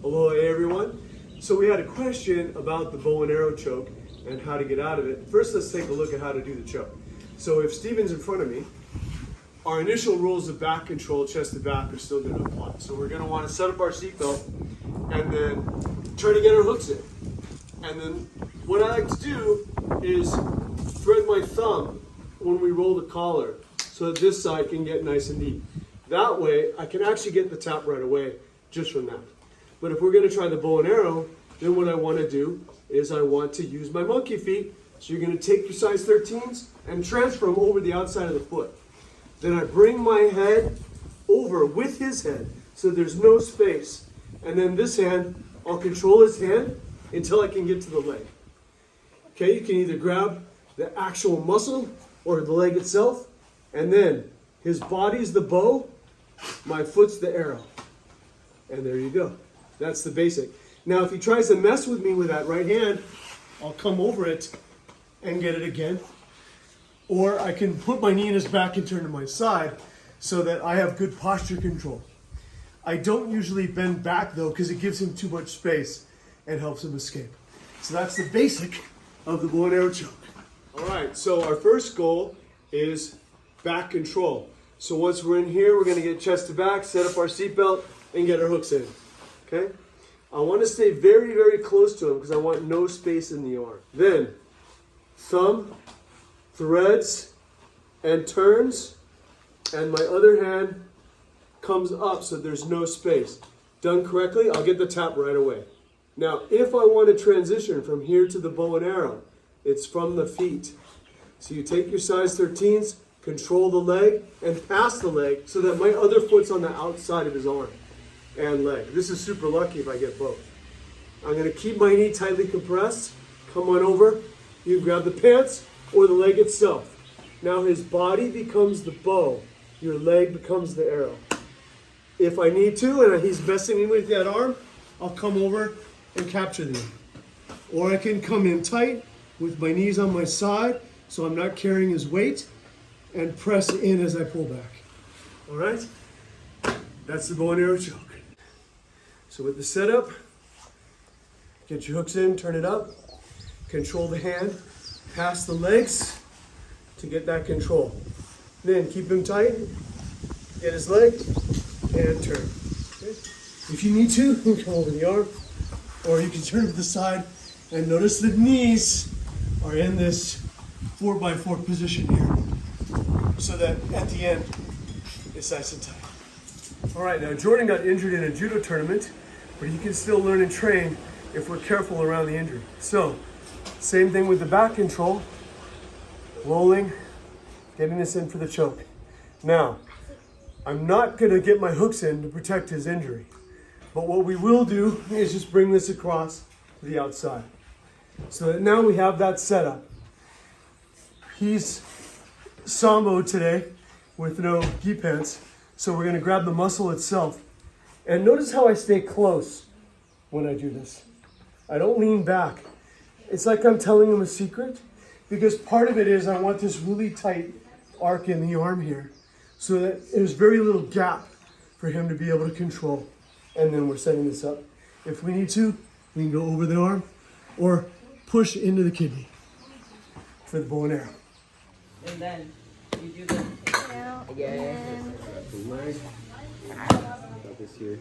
Aloha everyone. So we had a question about the bow and arrow choke and how to get out of it. First, let's take a look at how to do the choke. So if Steven's in front of me, our initial rules of back control, chest to back, are still going to apply. So we're going to want to set up our seatbelt and then try to get our hooks in. And then what I like to do is thread my thumb when we roll the collar so that this side can get nice and deep. That way, I can actually get the tap right away just from that. But if we're going to try the bow and arrow, then what I want to do is I want to use my monkey feet. So you're going to take your size 13s and transfer them over the outside of the foot. Then I bring my head over with his head so there's no space. And then this hand, I'll control his hand until I can get to the leg. Okay, you can either grab the actual muscle or the leg itself, and then his body's the bow, my foot's the arrow. And there you go. That's the basic. Now if he tries to mess with me with that right hand, I'll come over it and get it again. Or I can put my knee in his back and turn to my side so that I have good posture control. I don't usually bend back though because it gives him too much space and helps him escape. So that's the basic of the bow and arrow choke. All right, so our first goal is back control. So once we're in here, we're going to get chest to back, set up our seatbelt, and get our hooks in. Okay? I want to stay very, very close to him because I want no space in the arm. Then, thumb, threads, and turns, and my other hand comes up so there's no space. Done correctly, I'll get the tap right away. Now, if I want to transition from here to the bow and arrow, it's from the feet. So you take your size 13s, control the leg, and pass the leg so that my other foot's on the outside of his arm and leg. This is super lucky if I get both. I'm going to keep my knee tightly compressed. Come on over. You can grab the pants or the leg itself. Now his body becomes the bow. Your leg becomes the arrow. If I need to, and he's messing me with that arm, I'll come over and capture the arm. Or I can come in tight with my knees on my side so I'm not carrying his weight and press in as I pull back. All right? That's the bow and arrow choke. So with the setup, get your hooks in, turn it up, control the hand, pass the legs to get that control. Then keep him tight, get his leg, and turn. Okay? If you need to, you can come over the arm, or you can turn to the side and notice the knees are in this 4x4 position here, so that at the end, it's nice and tight. All right, now Jordan got injured in a judo tournament, but he can still learn and train if we're careful around the injury. So, same thing with the back control, rolling, getting this in for the choke. Now, I'm not gonna get my hooks in to protect his injury, but what we will do is just bring this across to the outside. So that now we have that set up. He's sambo today with no gi pants, so we're gonna grab the muscle itself. And notice how I stay close when I do this. I don't lean back. It's like I'm telling him a secret, because part of it is I want this really tight arc in the arm here so that there's very little gap for him to be able to control. And then we're setting this up. If we need to, we can go over the arm or push into the kidney for the bow and arrow. And then you do the Again. This here.